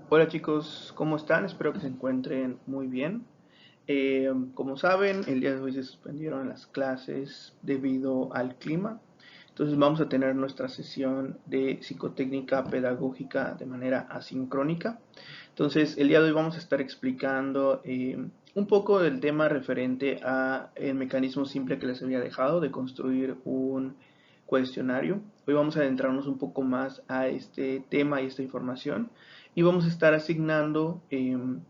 Hola chicos, ¿cómo están? Espero que se encuentren muy bien. Como saben, el día de hoy se suspendieron las clases debido al clima. Entonces vamos a tener nuestra sesión de psicotécnica pedagógica de manera asincrónica. Entonces el día de hoy vamos a estar explicando un poco del tema referente a el mecanismo simple que les había dejado de construir un cuestionario. Hoy vamos a adentrarnos un poco más a este tema y esta información y vamos a estar asignando el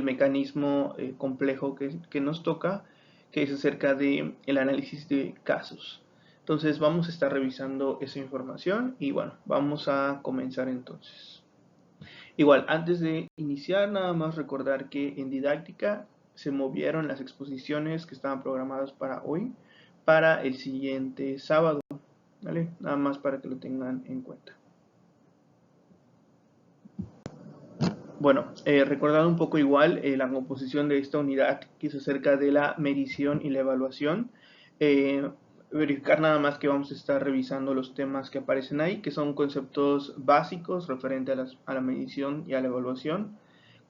mecanismo complejo que nos toca, que es acerca del análisis de casos. Entonces vamos a estar revisando esa información y bueno, vamos a comenzar entonces. Igual, antes de iniciar, nada más recordar que en didáctica se movieron las exposiciones que estaban programadas para hoy para el siguiente sábado, ¿vale? Nada más para que lo tengan en cuenta. Bueno, recordando un poco igual la composición de esta unidad que es acerca de la medición y la evaluación, eh, verificar nada más que vamos a estar revisando los temas que aparecen ahí, que son conceptos básicos referente a la medición y a la evaluación,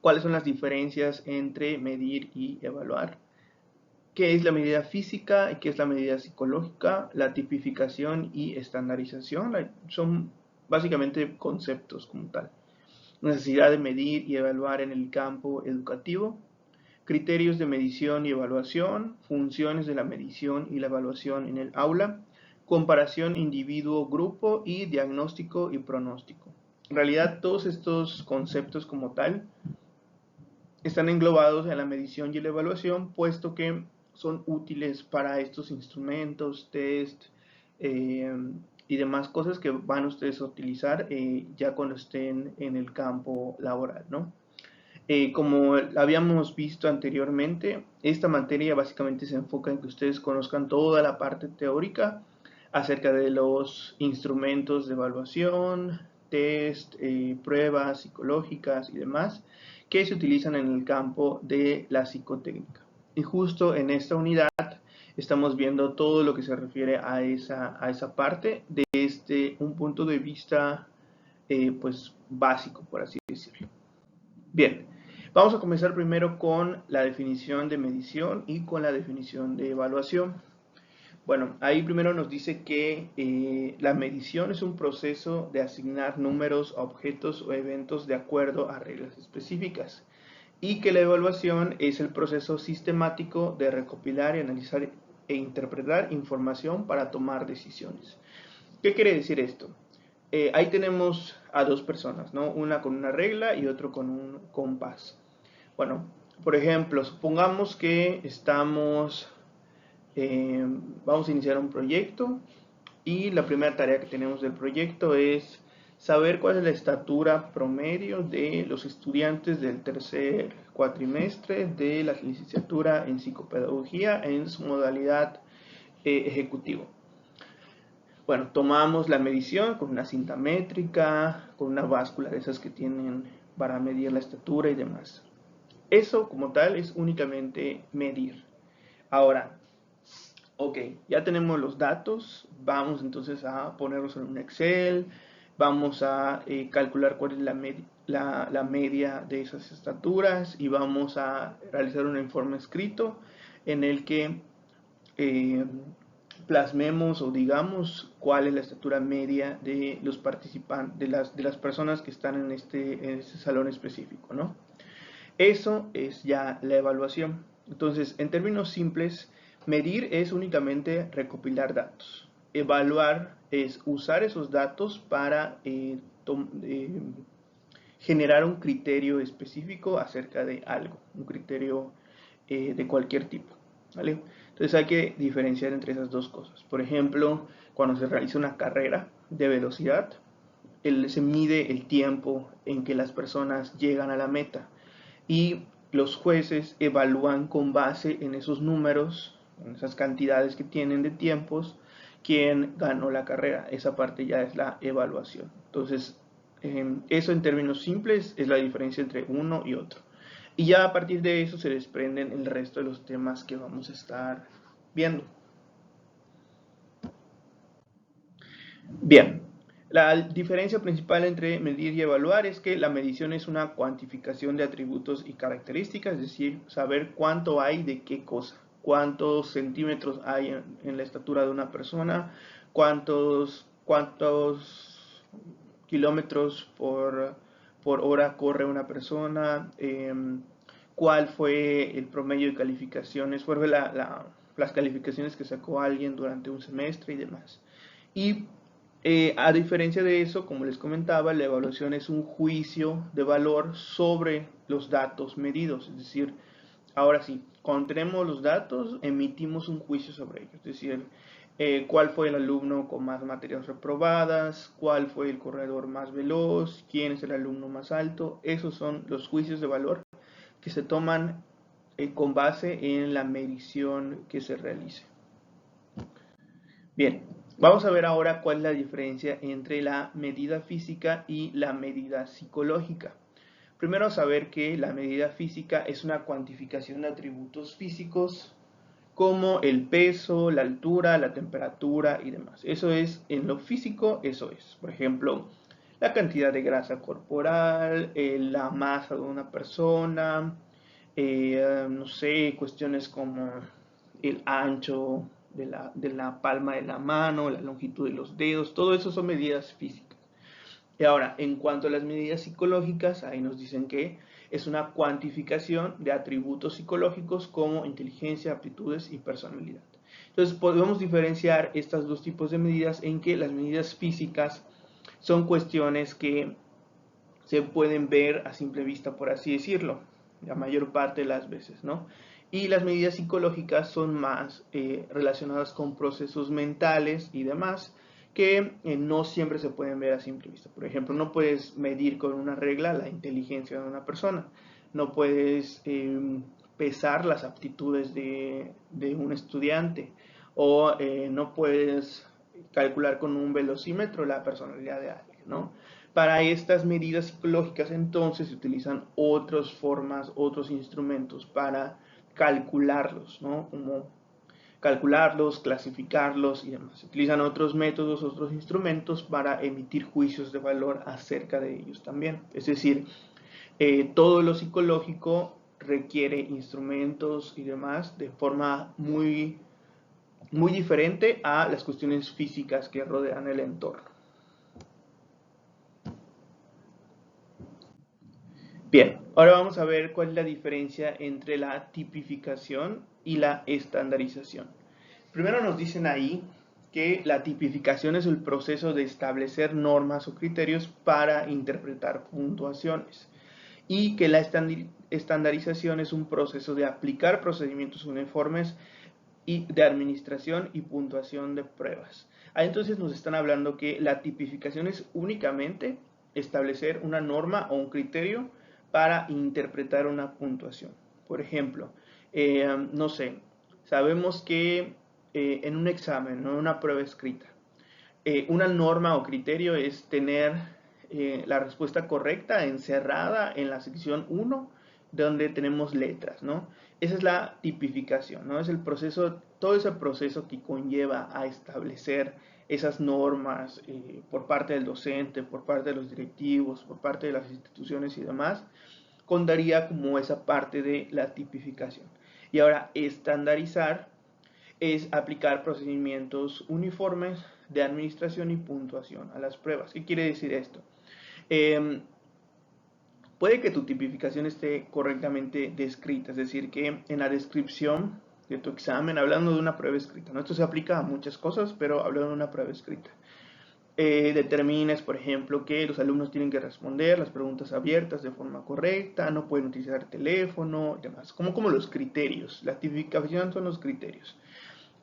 cuáles son las diferencias entre medir y evaluar, qué es la medida física y qué es la medida psicológica, la tipificación y estandarización, son básicamente conceptos como tal. Necesidad de medir y evaluar en el campo educativo, criterios de medición y evaluación, funciones de la medición y la evaluación en el aula, comparación individuo-grupo y diagnóstico y pronóstico. En realidad todos estos conceptos como tal están englobados en la medición y la evaluación, puesto que son útiles para estos instrumentos, test eh, y demás cosas que van ustedes a utilizar ya cuando estén en el campo laboral, ¿no? Como habíamos visto anteriormente, esta materia básicamente se enfoca en que ustedes conozcan toda la parte teórica acerca de los instrumentos de evaluación, test, pruebas psicológicas y demás que se utilizan en el campo de la psicotécnica. Y justo en esta unidad estamos viendo todo lo que se refiere a esa parte desde un punto de vista pues básico, por así decirlo. Bien, vamos a comenzar primero con la definición de medición y con la definición de evaluación. Bueno, ahí primero nos dice que la medición es un proceso de asignar números a objetos o eventos de acuerdo a reglas específicas y que la evaluación es el proceso sistemático de recopilar y analizar e interpretar información para tomar decisiones. ¿Qué quiere decir esto? Ahí tenemos a dos personas, ¿no? Una con una regla y otro con un compás. Bueno, por ejemplo, supongamos que eh, vamos a iniciar un proyecto y la primera tarea que tenemos del proyecto es saber cuál es la estatura promedio de los estudiantes del tercer cuatrimestre de la licenciatura en psicopedagogía en su modalidad ejecutivo. Bueno, tomamos la medición con una cinta métrica, con una báscula de esas que tienen para medir la estatura y demás. Eso como tal es únicamente medir. Ahora, ok, ya tenemos los datos, vamos entonces a ponerlos en un Excel, vamos a calcular cuál es la media de esas estaturas y vamos a realizar un informe escrito en el que eh, plasmemos o digamos cuál es la estatura media de los participantes, de las personas que están en este salón específico, ¿no? Eso es ya la evaluación. Entonces, en términos simples, medir es únicamente recopilar datos. Evaluar es usar esos datos para generar un criterio específico acerca de algo, un criterio de cualquier tipo, ¿vale? Entonces hay que diferenciar entre esas dos cosas. Por ejemplo, cuando se realiza una carrera de velocidad, se mide el tiempo en que las personas llegan a la meta y los jueces evalúan con base en esos números, en esas cantidades que tienen de tiempos, quién ganó la carrera. Esa parte ya es la evaluación. Entonces, eso en términos simples es la diferencia entre uno y otro. Y ya a partir de eso se desprenden el resto de los temas que vamos a estar viendo. Bien, La diferencia principal entre medir y evaluar es que la medición es una cuantificación de atributos y características, es decir, saber cuánto hay de qué cosa, cuántos centímetros hay en la estatura de una persona, cuántos kilómetros por hora corre una persona, cuál fue el promedio de calificaciones, cuál fue las calificaciones que sacó alguien durante un semestre y demás. Y a diferencia de eso, como les comentaba, la evaluación es un juicio de valor sobre los datos medidos. Es decir, ahora sí, cuando tenemos los datos, emitimos un juicio sobre ellos. Es decir, cuál fue el alumno con más materias reprobadas, cuál fue el corredor más veloz, quién es el alumno más alto. Esos son los juicios de valor que se toman con base en la medición que se realice. Bien, vamos a ver ahora cuál es la diferencia entre la medida física y la medida psicológica. Primero saber que la medida física es una cuantificación de atributos físicos como el peso, la altura, la temperatura y demás. Eso es, en lo físico, eso es. Por ejemplo, la cantidad de grasa corporal, la masa de una persona, no sé, cuestiones como el ancho de la palma de la mano, la longitud de los dedos, todo eso son medidas físicas. Y ahora, en cuanto a las medidas psicológicas, ahí nos dicen que es una cuantificación de atributos psicológicos como inteligencia, aptitudes y personalidad. Entonces, podemos diferenciar estos dos tipos de medidas en que las medidas físicas son cuestiones que se pueden ver a simple vista, por así decirlo, la mayor parte de las veces, ¿no? Y las medidas psicológicas son más relacionadas con procesos mentales y demás, que no siempre se pueden ver a simple vista. Por ejemplo, no puedes medir con una regla la inteligencia de una persona, no puedes pesar las aptitudes de un estudiante, o no puedes calcular con un velocímetro la personalidad de alguien, ¿no? Para estas medidas psicológicas entonces se utilizan otras formas, otros instrumentos para calcularlos, ¿no? Como calcularlos, clasificarlos y demás. Se utilizan otros métodos, otros instrumentos para emitir juicios de valor acerca de ellos también. Es decir, todo lo psicológico requiere instrumentos y demás de forma muy, muy diferente a las cuestiones físicas que rodean el entorno. Bien, ahora vamos a ver cuál es la diferencia entre la tipificación y la estandarización. Primero nos dicen ahí que la tipificación es el proceso de establecer normas o criterios para interpretar puntuaciones y que la estandarización es un proceso de aplicar procedimientos uniformes y de administración y puntuación de pruebas. Ahí entonces nos están hablando que la tipificación es únicamente establecer una norma o un criterio para interpretar una puntuación. Por ejemplo, no sé, sabemos que en un examen, en una prueba escrita, una norma o criterio es tener la respuesta correcta encerrada en la sección 1, donde tenemos letras, ¿no? Esa es la tipificación, ¿no? Es el proceso, todo ese proceso que conlleva a establecer esas normas por parte del docente, por parte de los directivos, por parte de las instituciones y demás, contaría como esa parte de la tipificación. Y ahora, estandarizar es aplicar procedimientos uniformes de administración y puntuación a las pruebas. ¿Qué quiere decir esto? Puede que tu tipificación esté correctamente descrita, es decir, que en la descripción de tu examen, hablando de una prueba escrita, ¿no? Esto se aplica a muchas cosas, pero hablando de una prueba escrita, determines, por ejemplo, que los alumnos tienen que responder las preguntas abiertas de forma correcta, no pueden utilizar teléfono, demás, como los criterios. La tipificación son los criterios.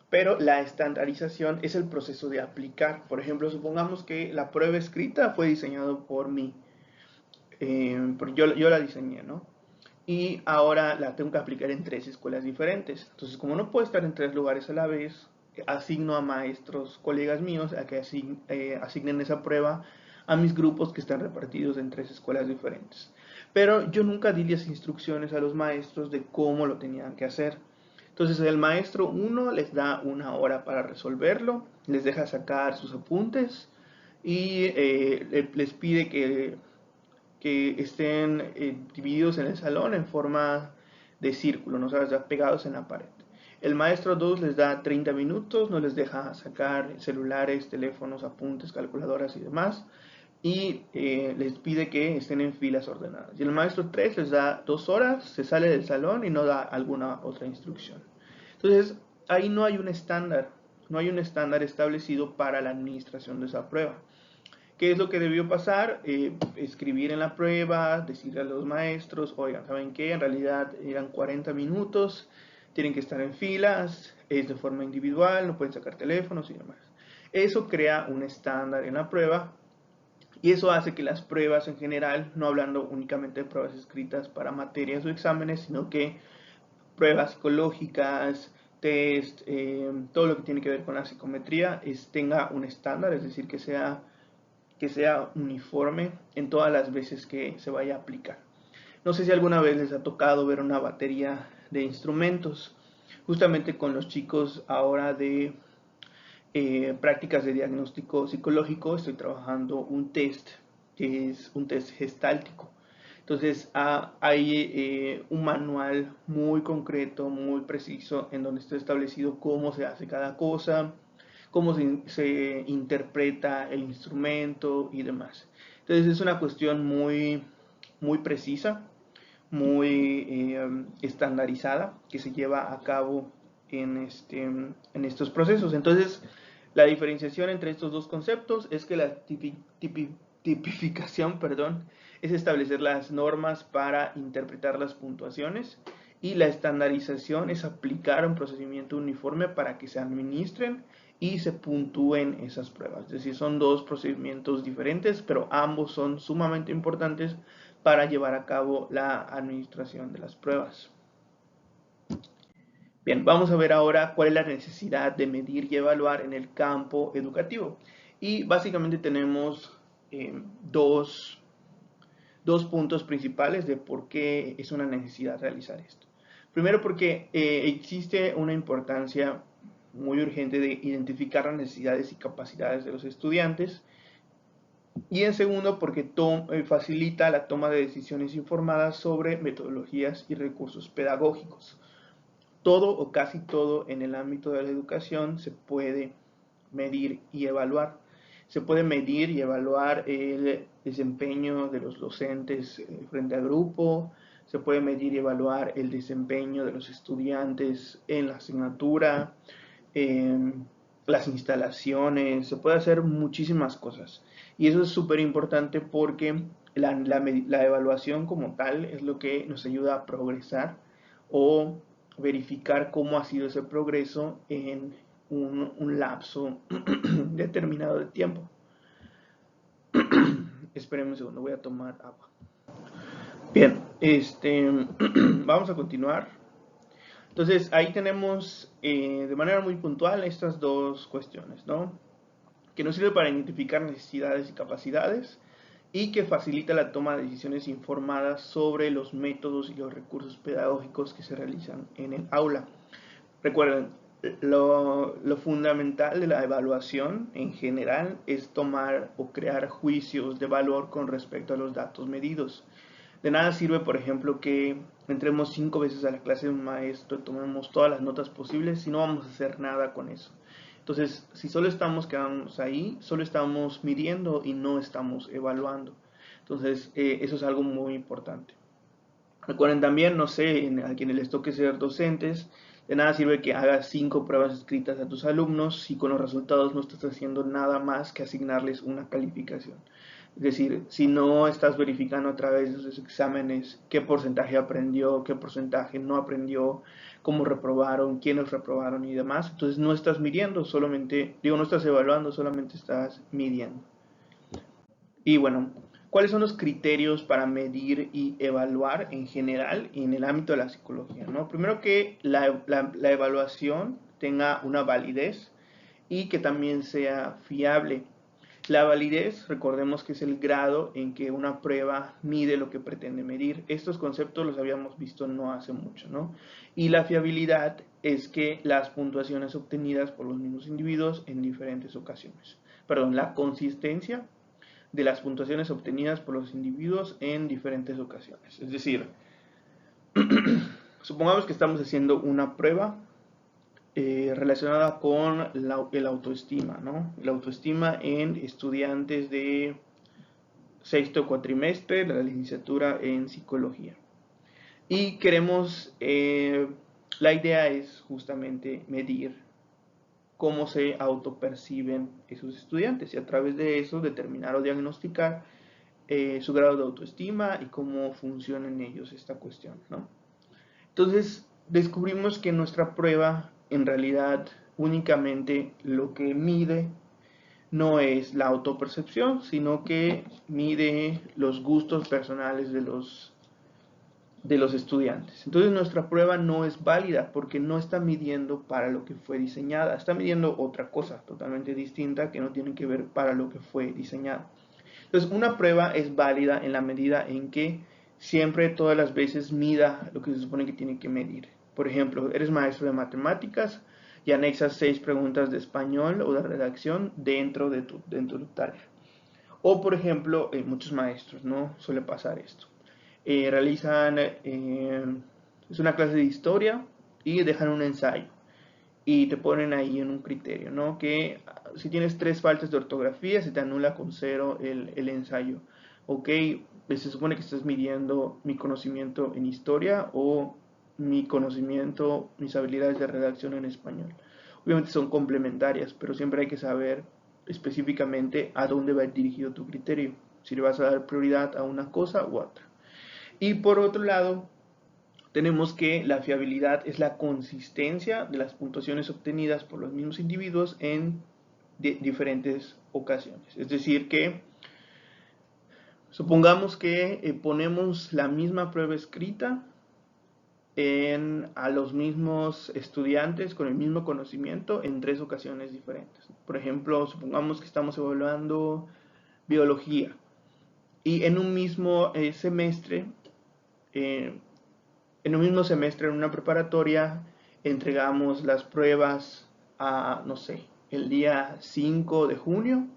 Pero la estandarización es el proceso de aplicar. Por ejemplo, supongamos que la prueba escrita fue diseñada por mí. Porque yo la diseñé, ¿no? Y ahora la tengo que aplicar en 3 escuelas diferentes. Entonces, como no puedo estar en 3 lugares a la vez, asigno a maestros, colegas míos, a que asignen esa prueba a mis grupos que están repartidos en 3 escuelas diferentes. Pero yo nunca di las instrucciones a los maestros de cómo lo tenían que hacer. Entonces el maestro 1 les da 1 hora para resolverlo, les deja sacar sus apuntes y les pide que estén divididos en el salón en forma de círculo, ¿no? O sea, pegados en la pared. El maestro 2 les da 30 minutos, no les deja sacar celulares, teléfonos, apuntes, calculadoras y demás, y les pide que estén en filas ordenadas. Y el maestro 3 les da 2 horas, se sale del salón y no da alguna otra instrucción. Entonces, ahí no hay un estándar, no hay un estándar establecido para la administración de esa prueba. ¿Qué es lo que debió pasar? Escribir en la prueba, decirle a los maestros, oigan, ¿saben qué? En realidad eran 40 minutos, tienen que estar en filas, es de forma individual, no pueden sacar teléfonos y demás. Eso crea un estándar en la prueba y eso hace que las pruebas en general, no hablando únicamente de pruebas escritas para materias o exámenes, sino que pruebas psicológicas, test, todo lo que tiene que ver con la psicometría, tenga un estándar, es decir, que sea uniforme en todas las veces que se vaya a aplicar. No sé si alguna vez les ha tocado ver una batería de instrumentos. Justamente con los chicos ahora de prácticas de diagnóstico psicológico estoy trabajando un test que es un test gestáltico. Entonces hay un manual muy concreto, muy preciso, en donde está establecido cómo se hace cada cosa, cómo se interpreta el instrumento y demás. Entonces es una cuestión muy precisa, muy estandarizada que se lleva a cabo en estos procesos. Entonces, la diferenciación entre estos dos conceptos es que la tipificación, perdón, es establecer las normas para interpretar las puntuaciones y la estandarización es aplicar un procedimiento uniforme para que se administren y se puntúen esas pruebas. Es decir, son dos procedimientos diferentes, pero ambos son sumamente importantes para llevar a cabo la administración de las pruebas. Bien, vamos a ver ahora cuál es la necesidad de medir y evaluar en el campo educativo. Y básicamente tenemos dos puntos principales de por qué es una necesidad realizar esto. Primero, porque existe una importancia muy urgente de identificar las necesidades y capacidades de los estudiantes. Y en segundo, porque facilita la toma de decisiones informadas sobre metodologías y recursos pedagógicos. Todo o casi todo en el ámbito de la educación se puede medir y evaluar. Se puede medir y evaluar el desempeño de los docentes frente al grupo, se puede medir y evaluar el desempeño de los estudiantes en la asignatura, las instalaciones, se puede hacer muchísimas cosas. Y eso es súper importante porque la evaluación como tal es lo que nos ayuda a progresar o verificar cómo ha sido ese progreso en un lapso determinado de tiempo. Espérenme un segundo, voy a tomar agua. Bien, vamos a continuar. Entonces, ahí tenemos de manera muy puntual estas dos cuestiones, ¿no? Que nos sirve para identificar necesidades y capacidades y que facilita la toma de decisiones informadas sobre los métodos y los recursos pedagógicos que se realizan en el aula. Recuerden, lo fundamental de la evaluación en general es tomar o crear juicios de valor con respecto a los datos medidos. De nada sirve, por ejemplo, que entremos 5 veces a la clase de un maestro, tomemos todas las notas posibles si no vamos a hacer nada con eso. Entonces, si solo estamos quedándonos ahí, solo estamos midiendo y no estamos evaluando. Entonces, eso es algo muy importante. Recuerden también, no sé, a quienes les toque ser docentes, de nada sirve que hagas 5 pruebas escritas a tus alumnos si con los resultados no estás haciendo nada más que asignarles una calificación. Es decir, si no estás verificando a través de esos exámenes qué porcentaje aprendió, qué porcentaje no aprendió, cómo reprobaron, quiénes reprobaron y demás, entonces no estás midiendo, no estás evaluando, solamente estás midiendo. Y bueno, ¿cuáles son los criterios para medir y evaluar en general en el ámbito de la psicología, ¿no? Primero, que la evaluación tenga una validez y que también sea fiable. La validez, recordemos que es el grado en que una prueba mide lo que pretende medir. Estos conceptos los habíamos visto no hace mucho, ¿no? Y la fiabilidad es que las puntuaciones obtenidas por los mismos individuos en diferentes ocasiones. la consistencia de las puntuaciones obtenidas por los individuos en diferentes ocasiones. Es decir, supongamos que estamos haciendo una prueba relacionada con el autoestima, ¿no? La autoestima en estudiantes de sexto cuatrimestre de la licenciatura en psicología. Y queremos, la idea es justamente medir cómo se autoperciben esos estudiantes y a través de eso determinar o diagnosticar su grado de autoestima y cómo funciona en ellos esta cuestión, ¿no? Entonces descubrimos que nuestra prueba en realidad únicamente lo que mide no es la autopercepción, sino que mide los gustos personales de los estudiantes. Entonces nuestra prueba no es válida porque no está midiendo para lo que fue diseñada, está midiendo otra cosa totalmente distinta que no tiene que ver para lo que fue diseñada. Entonces una prueba es válida en la medida en que siempre, todas las veces, mida lo que se supone que tiene que medir. Por ejemplo, eres maestro de matemáticas y anexas 6 preguntas de español o de redacción dentro de tu tarea. O por ejemplo, muchos maestros, ¿no? Suele pasar esto. Realizan, es una clase de historia y dejan un ensayo y te ponen ahí en un criterio, ¿no? Que si tienes 3 faltas de ortografía se te anula con 0 el ensayo. Ok, se supone que estás midiendo mi conocimiento en historia o mi conocimiento, mis habilidades de redacción en español. Obviamente son complementarias, pero siempre hay que saber específicamente a dónde va dirigido tu criterio, si le vas a dar prioridad a una cosa u otra. Y por otro lado, tenemos que la fiabilidad es la consistencia de las puntuaciones obtenidas por los mismos individuos en diferentes ocasiones. Es decir, que supongamos que ponemos la misma prueba escrita a los mismos estudiantes con el mismo conocimiento en 3 ocasiones diferentes. Por ejemplo, supongamos que estamos evaluando biología y en un mismo semestre, en una preparatoria, entregamos las pruebas no sé, el día 5 de junio,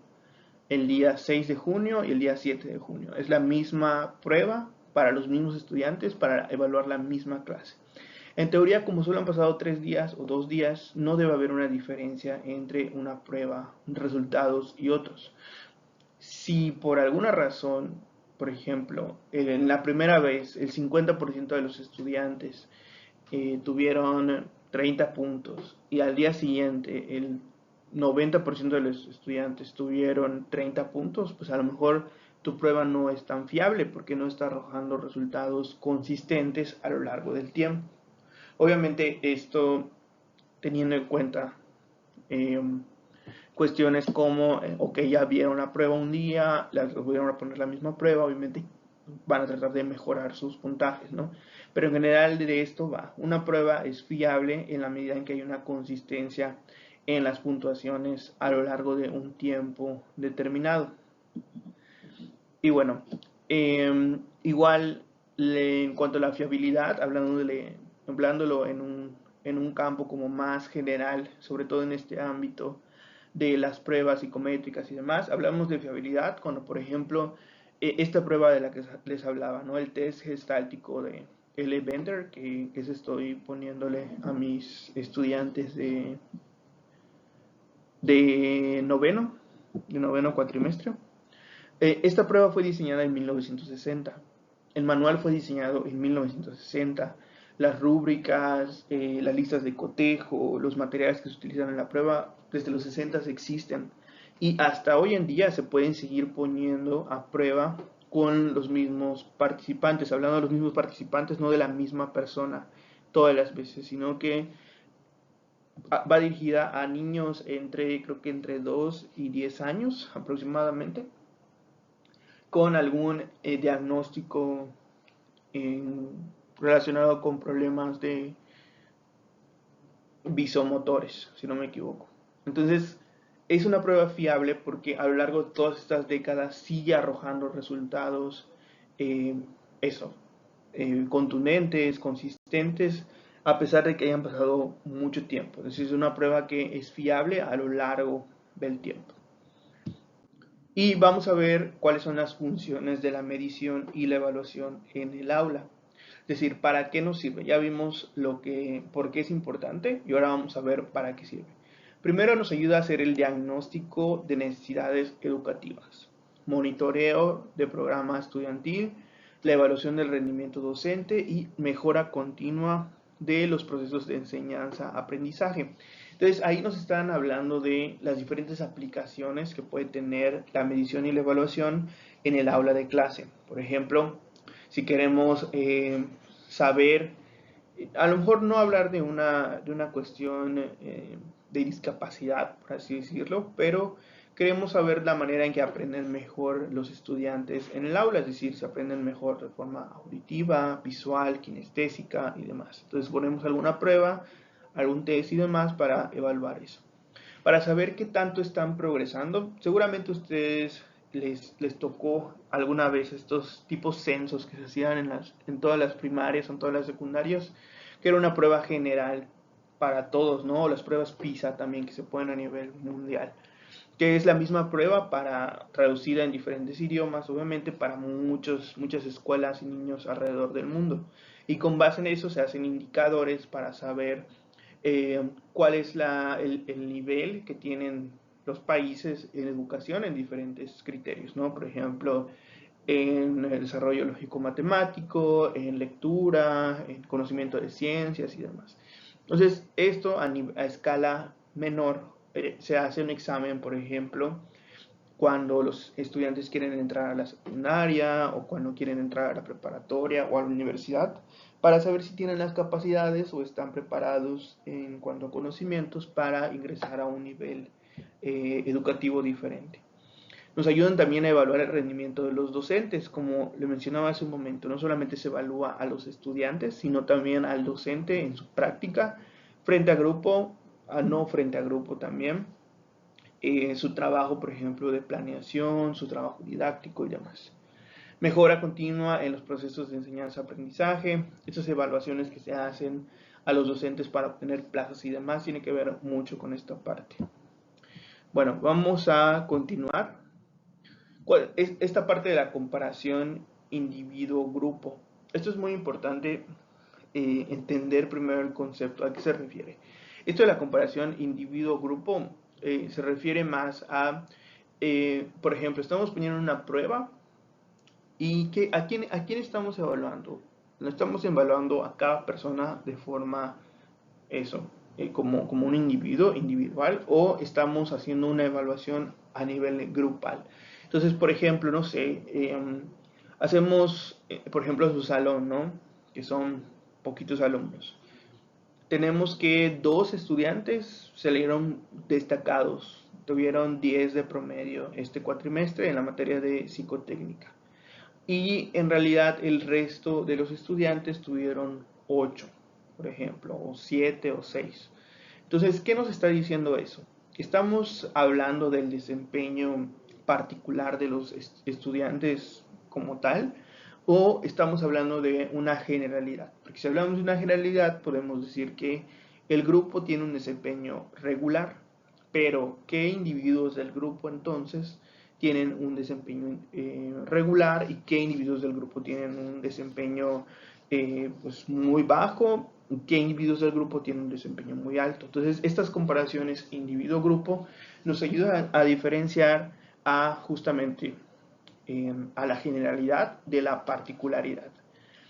el día 6 de junio y el día 7 de junio. Es la misma prueba para los mismos estudiantes para evaluar la misma clase. En teoría, como solo han pasado 3 días o 2 días, no debe haber una diferencia entre una prueba, resultados y otros. Si por alguna razón, por ejemplo, en la primera vez el 50% de los estudiantes tuvieron 30 puntos y al día siguiente el 90% de los estudiantes tuvieron 30 puntos, pues a lo mejor tu prueba no es tan fiable porque no está arrojando resultados consistentes a lo largo del tiempo. Obviamente esto teniendo en cuenta cuestiones como, ok, ya vieron la prueba un día, les volvieron a poner la misma prueba, obviamente van a tratar de mejorar sus puntajes, ¿no? Pero en general de esto va. Una prueba es fiable en la medida en que hay una consistencia en las puntuaciones a lo largo de un tiempo determinado. Y bueno, igual en cuanto a la fiabilidad, hablándolo en un campo como más general, sobre todo en este ámbito de las pruebas psicométricas y demás, hablamos de fiabilidad cuando, por ejemplo, esta prueba de la que les hablaba, ¿no? El test gestáltico de L. Bender, que estoy poniéndole a mis estudiantes de noveno cuatrimestre. Esta prueba fue diseñada en 1960. El manual fue diseñado en 1960. Las rúbricas, las listas de cotejo, los materiales que se utilizan en la prueba desde los 60 existen. Y hasta hoy en día se pueden seguir poniendo a prueba con los mismos participantes. Hablando de los mismos participantes, no de la misma persona todas las veces, sino que va dirigida a niños creo que entre 2 y 10 años aproximadamente, con algún diagnóstico relacionado con problemas de visomotores, si no me equivoco. Entonces, es una prueba fiable porque a lo largo de todas estas décadas sigue arrojando resultados, contundentes, consistentes, a pesar de que hayan pasado mucho tiempo. Entonces, es una prueba que es fiable a lo largo del tiempo. Y vamos a ver cuáles son las funciones de la medición y la evaluación en el aula. Es decir, ¿para qué nos sirve? Ya vimos por qué es importante y ahora vamos a ver para qué sirve. Primero nos ayuda a hacer el diagnóstico de necesidades educativas, monitoreo de programa estudiantil, la evaluación del rendimiento docente y mejora continua de los procesos de enseñanza-aprendizaje. Entonces ahí nos están hablando de las diferentes aplicaciones que puede tener la medición y la evaluación en el aula de clase. Por ejemplo, si queremos saber, a lo mejor no hablar de una cuestión de discapacidad, por así decirlo, pero queremos saber la manera en que aprenden mejor los estudiantes en el aula, es decir, si aprenden mejor de forma auditiva, visual, kinestésica y demás. Entonces ponemos alguna prueba, algún test y demás para evaluar eso. Para saber qué tanto están progresando, seguramente a ustedes les tocó alguna vez estos tipos censos que se hacían en todas las primarias, en todas las secundarias, que era una prueba general para todos, ¿no? O las pruebas PISA también que se ponen a nivel mundial, que es la misma prueba para traducida en diferentes idiomas, obviamente para muchas escuelas y niños alrededor del mundo. Y con base en eso se hacen indicadores para saber cuál es el nivel que tienen los países en educación en diferentes criterios, ¿no? Por ejemplo, en el desarrollo lógico-matemático, en lectura, en conocimiento de ciencias y demás. Entonces, esto a escala menor, se hace un examen, por ejemplo, cuando los estudiantes quieren entrar a la secundaria o cuando quieren entrar a la preparatoria o a la universidad, para saber si tienen las capacidades o están preparados en cuanto a conocimientos para ingresar a un nivel educativo diferente. Nos ayudan también a evaluar el rendimiento de los docentes, como le mencionaba hace un momento, no solamente se evalúa a los estudiantes, sino también al docente en su práctica, frente a grupo, a no frente a grupo también, su trabajo, por ejemplo, de planeación, su trabajo didáctico y demás. Mejora continua en los procesos de enseñanza-aprendizaje, estas evaluaciones que se hacen a los docentes para obtener plazas y demás, tiene que ver mucho con esta parte. Bueno, vamos a continuar. ¿Cuál es esta parte de la comparación individuo-grupo? Esto es muy importante entender primero el concepto, a qué se refiere. Esto de la comparación individuo-grupo se refiere más a, por ejemplo, estamos poniendo una prueba y ¿a quién estamos evaluando? No estamos evaluando a cada persona de forma, eso, como un individuo individual, o estamos haciendo una evaluación a nivel grupal. Entonces, por ejemplo, no sé, hacemos, por ejemplo, su salón, ¿no? Que son poquitos alumnos. Tenemos que 2 estudiantes salieron destacados, tuvieron 10 de promedio este cuatrimestre en la materia de psicotécnica. Y en realidad el resto de los estudiantes tuvieron 8, por ejemplo, o 7 o 6. Entonces, ¿qué nos está diciendo eso? Estamos hablando del desempeño particular de los estudiantes como tal, o estamos hablando de una generalidad. Porque si hablamos de una generalidad, podemos decir que el grupo tiene un desempeño regular, pero ¿qué individuos del grupo entonces tienen un desempeño regular y qué individuos del grupo tienen un desempeño pues muy bajo, qué individuos del grupo tienen un desempeño muy alto? Entonces, estas comparaciones individuo-grupo nos ayudan a diferenciar justamente a la generalidad de la particularidad.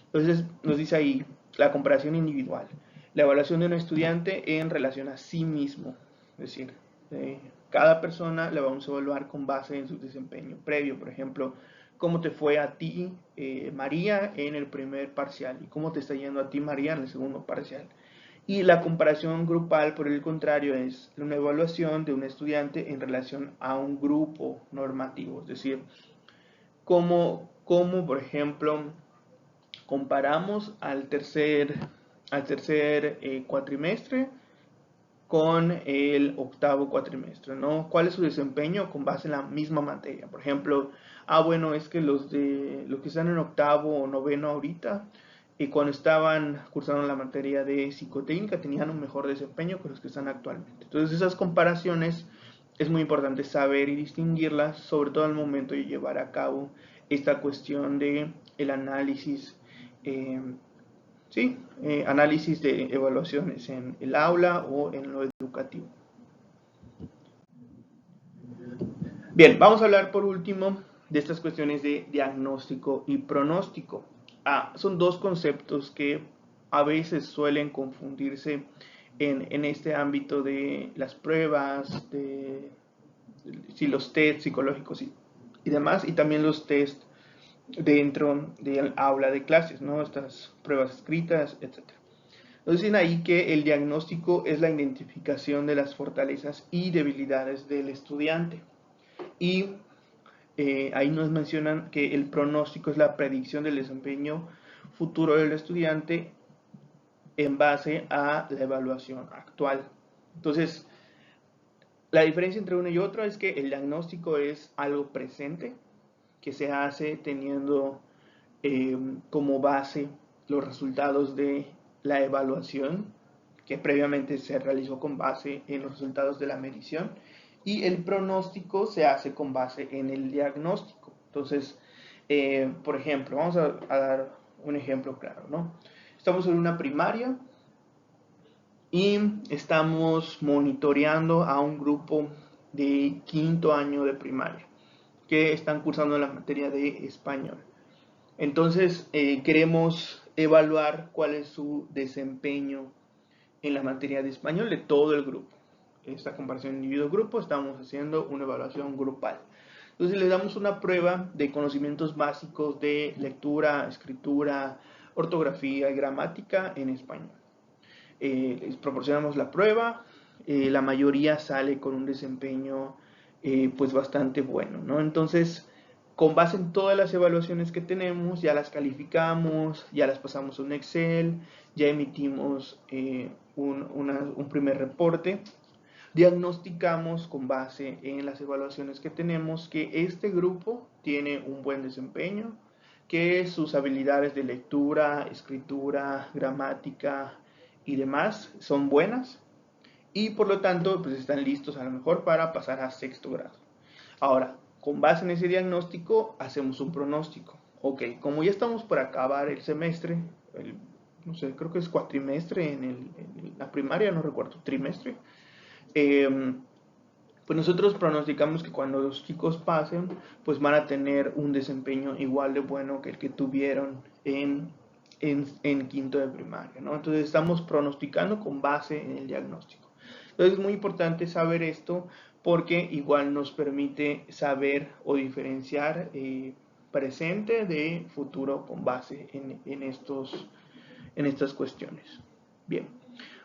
Entonces, nos dice ahí la comparación individual, la evaluación de un estudiante en relación a sí mismo, es decir, cada persona la vamos a evaluar con base en su desempeño previo. Por ejemplo, cómo te fue a ti, María, en el primer parcial y cómo te está yendo a ti, María, en el segundo parcial. Y la comparación grupal, por el contrario, es una evaluación de un estudiante en relación a un grupo normativo, es decir, cómo por ejemplo, comparamos al tercer cuatrimestre con el octavo cuatrimestre, ¿no? ¿Cuál es su desempeño con base en la misma materia? Por ejemplo, bueno, es que los que están en octavo o noveno ahorita, y cuando estaban cursando la materia de psicotécnica tenían un mejor desempeño que los que están actualmente. Entonces, esas comparaciones es muy importante saber y distinguirlas, sobre todo al momento de llevar a cabo esta cuestión de el análisis, eh, sí, análisis de evaluaciones en el aula o en lo educativo. Bien, vamos a hablar por último de estas cuestiones de diagnóstico y pronóstico. Son dos conceptos que a veces suelen confundirse en este ámbito de las pruebas, de si los test psicológicos y demás, y también los test dentro del aula de clases, ¿no? Estas pruebas escritas, etcétera. Nos dicen ahí que el diagnóstico es la identificación de las fortalezas y debilidades del estudiante. Y ahí nos mencionan que el pronóstico es la predicción del desempeño futuro del estudiante en base a la evaluación actual. Entonces, la diferencia entre uno y otro es que el diagnóstico es algo presente que se hace teniendo como base los resultados de la evaluación que previamente se realizó con base en los resultados de la medición, y el pronóstico se hace con base en el diagnóstico. Entonces, por ejemplo, vamos a dar un ejemplo claro, ¿no? Estamos en una primaria y estamos monitoreando a un grupo de quinto año de primaria que están cursando la materia de español. Entonces, queremos evaluar cuál es su desempeño en la materia de español de todo el grupo. Esta comparación individuo-grupo, estamos haciendo una evaluación grupal. Entonces, les damos una prueba de conocimientos básicos de lectura, escritura, ortografía y gramática en español. Les proporcionamos la prueba, la mayoría sale con un desempeño pues bastante bueno, ¿no? Entonces, con base en todas las evaluaciones que tenemos, ya las calificamos, ya las pasamos a un Excel, ya emitimos un primer reporte, diagnosticamos con base en las evaluaciones que tenemos que este grupo tiene un buen desempeño, que sus habilidades de lectura, escritura, gramática y demás son buenas, y por lo tanto pues están listos a lo mejor para pasar a sexto grado. Ahora, con base en ese diagnóstico hacemos un pronóstico. Ok, como ya estamos por acabar el semestre, no sé, creo que es cuatrimestre en la primaria, no recuerdo, trimestre, pues nosotros pronosticamos que cuando los chicos pasen, pues van a tener un desempeño igual de bueno que el que tuvieron en quinto de primaria, ¿no? Entonces estamos pronosticando con base en el diagnóstico. Entonces es muy importante saber esto porque igual nos permite saber o diferenciar presente de futuro con base en estas cuestiones. Bien.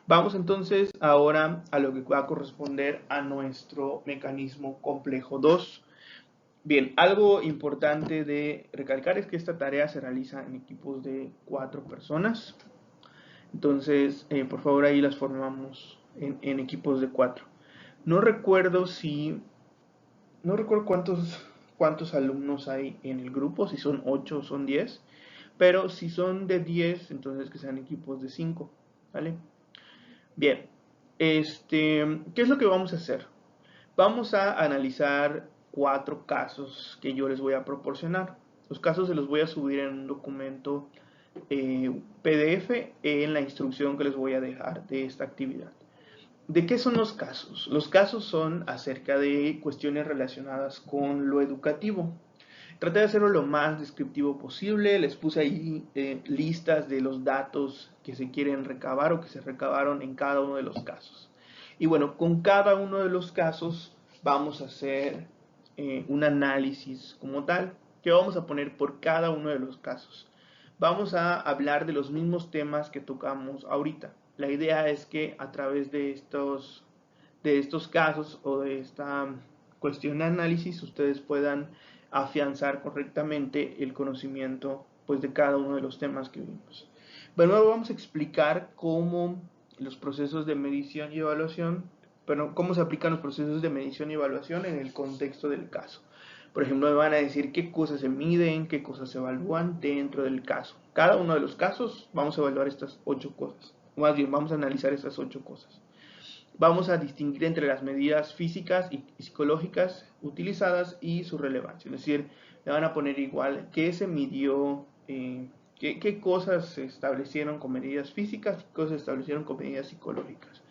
Vamos entonces ahora a lo que va a corresponder a nuestro mecanismo complejo 2. Bien, algo importante de recalcar es que esta tarea se realiza en equipos de 4 personas. Entonces, por favor, ahí las formamos en equipos de 4. No recuerdo cuántos alumnos hay en el grupo, si son 8 o son 10, pero si son de 10, entonces que sean equipos de 5, ¿vale? Bien, ¿qué es lo que vamos a hacer? Vamos a analizar 4 casos que yo les voy a proporcionar. Los casos se los voy a subir en un documento PDF en la instrucción que les voy a dejar de esta actividad. ¿De qué son los casos? Los casos son acerca de cuestiones relacionadas con lo educativo. Traté de hacerlo lo más descriptivo posible, les puse ahí listas de los datos que se quieren recabar o que se recabaron en cada uno de los casos. Y bueno, con cada uno de los casos vamos a hacer un análisis como tal, que vamos a poner por cada uno de los casos. Vamos a hablar de los mismos temas que tocamos ahorita. La idea es que a través de estos casos o de esta cuestión de análisis ustedes puedan afianzar correctamente el conocimiento pues de cada uno de los temas que vimos. Bueno, ahora vamos a explicar cómo los procesos de medición y evaluación, pero cómo se aplican los procesos de medición y evaluación en el contexto del caso. Por ejemplo, me van a decir qué cosas se miden, qué cosas se evalúan dentro del caso. Cada uno de los casos vamos a evaluar estas 8 cosas. O más bien, vamos a analizar estas 8 cosas. Vamos a distinguir entre las medidas físicas y psicológicas utilizadas y su relevancia. Es decir, le van a poner igual qué se midió, qué cosas se establecieron con medidas físicas, qué cosas se establecieron con medidas psicológicas.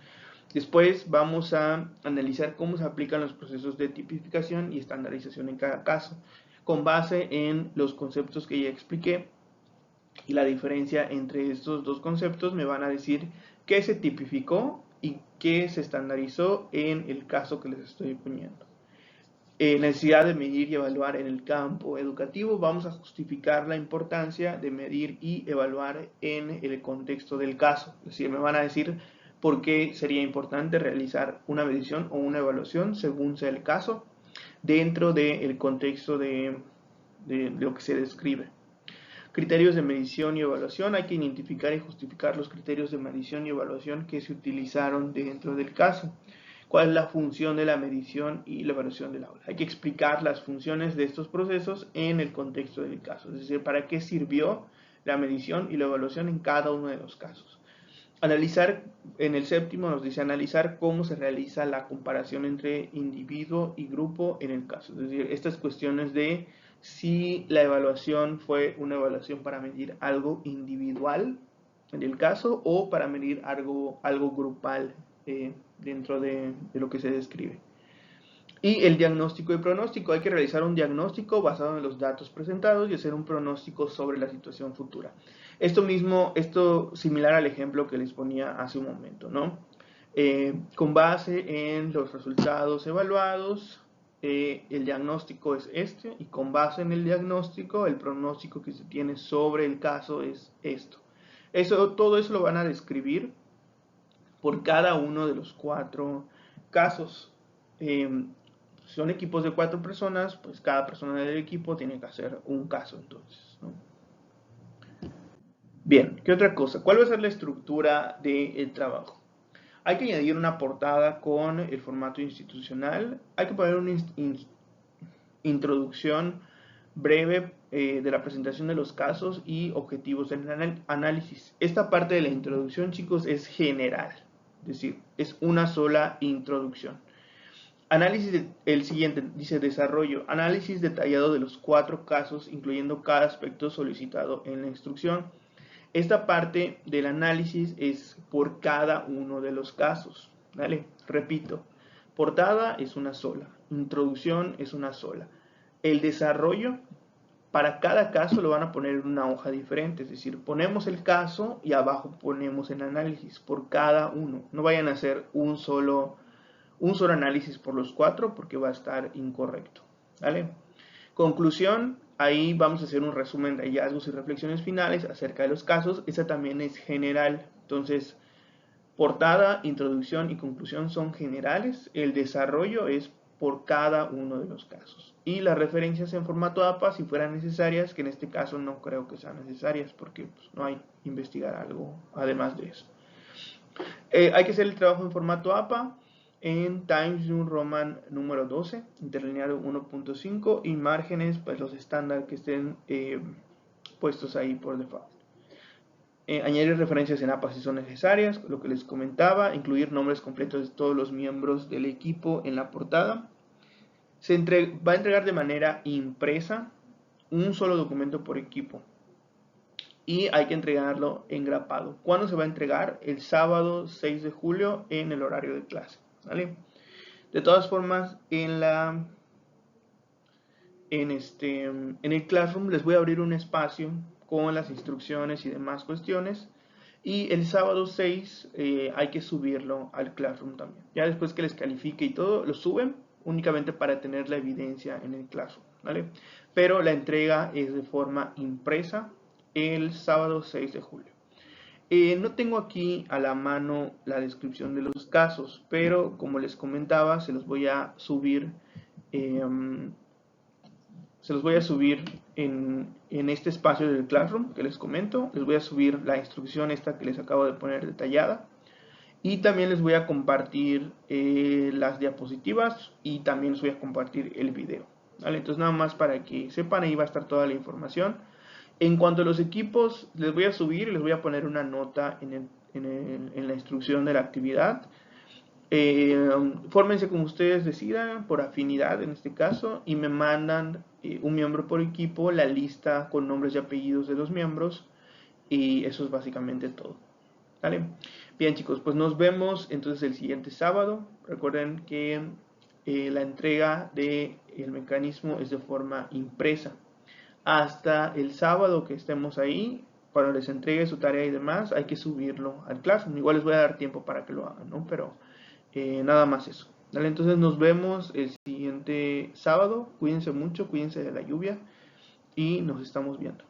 Después vamos a analizar cómo se aplican los procesos de tipificación y estandarización en cada caso, con base en los conceptos que ya expliqué. Y la diferencia entre estos dos conceptos me van a decir qué se tipificó y qué se estandarizó en el caso que les estoy poniendo. Necesidad de medir y evaluar en el campo educativo. Vamos a justificar la importancia de medir y evaluar en el contexto del caso. Es decir, me van a decir por qué sería importante realizar una medición o una evaluación según sea el caso dentro del contexto de lo que se describe. Criterios de medición y evaluación. Hay que identificar y justificar los criterios de medición y evaluación que se utilizaron dentro del caso. ¿Cuál es la función de la medición y la evaluación del aula? Hay que explicar las funciones de estos procesos en el contexto del caso. Es decir, para qué sirvió la medición y la evaluación en cada uno de los casos. Analizar, en el séptimo nos dice analizar cómo se realiza la comparación entre individuo y grupo en el caso. Es decir, estas cuestiones de si la evaluación fue una evaluación para medir algo individual en el caso o para medir algo grupal dentro de lo que se describe. Y el diagnóstico y pronóstico. Hay que realizar un diagnóstico basado en los datos presentados y hacer un pronóstico sobre la situación futura. Esto similar al ejemplo que les ponía hace un momento, ¿no? Con base en los resultados evaluados, el diagnóstico es este, y con base en el diagnóstico, el pronóstico que se tiene sobre el caso es esto. Todo eso lo van a describir por cada uno de los 4 casos. Son equipos de 4 personas, pues cada persona del equipo tiene que hacer un caso entonces, ¿no? Bien, ¿qué otra cosa? ¿Cuál va a ser la estructura del trabajo? Hay que añadir una portada con el formato institucional. Hay que poner una introducción breve de la presentación de los casos y objetivos del análisis. Esta parte de la introducción, chicos, es general. Es decir, es una sola introducción. Análisis, el siguiente dice desarrollo, análisis detallado de los 4 casos, incluyendo cada aspecto solicitado en la instrucción. Esta parte del análisis es por cada uno de los casos, ¿vale? Repito, portada es una sola, introducción es una sola. El desarrollo, para cada caso lo van a poner en una hoja diferente, es decir, ponemos el caso y abajo ponemos el análisis por cada uno. No vayan a hacer un solo análisis por los 4 porque va a estar incorrecto, ¿vale? Conclusión, ahí vamos a hacer un resumen de hallazgos y reflexiones finales acerca de los casos. Esa también es general. Entonces, portada, introducción y conclusión son generales. El desarrollo es por cada uno de los casos. Y las referencias en formato APA, si fueran necesarias, que en este caso no creo que sean necesarias porque pues, no hay que investigar algo además de eso. Hay que hacer el trabajo en formato APA en Times New Roman número 12, interlineado 1.5 y márgenes, pues los estándar que estén puestos ahí por default. Añadir referencias en APA si son necesarias, lo que les comentaba, incluir nombres completos de todos los miembros del equipo en la portada. Va a entregar de manera impresa un solo documento por equipo y hay que entregarlo engrapado. ¿Cuándo se va a entregar? El sábado 6 de julio en el horario de clase, ¿vale? De todas formas, en el Classroom les voy a abrir un espacio con las instrucciones y demás cuestiones. Y el sábado 6 hay que subirlo al Classroom también. Ya después que les califique y todo, lo suben únicamente para tener la evidencia en el Classroom, ¿vale? Pero la entrega es de forma impresa el sábado 6 de julio. No tengo aquí a la mano la descripción de los casos, pero como les comentaba, se los voy a subir en este espacio del Classroom que les comento. Les voy a subir la instrucción esta que les acabo de poner detallada. Y también les voy a compartir las diapositivas y también les voy a compartir el video, ¿vale? Entonces nada más para que sepan, ahí va a estar toda la información. En cuanto a los equipos, les voy a subir y les voy a poner una nota en la instrucción de la actividad. Fórmense como ustedes decidan, por afinidad en este caso, y me mandan un miembro por equipo, la lista con nombres y apellidos de los miembros, y eso es básicamente todo. ¿Vale? Bien chicos, pues nos vemos entonces el siguiente sábado. Recuerden que la entrega del mecanismo es de forma impresa. Hasta el sábado que estemos ahí, cuando les entregue su tarea y demás, hay que subirlo al Classroom. Igual les voy a dar tiempo para que lo hagan, ¿no? Pero nada más eso. ¿Vale? Entonces nos vemos el siguiente sábado. Cuídense mucho, cuídense de la lluvia y nos estamos viendo.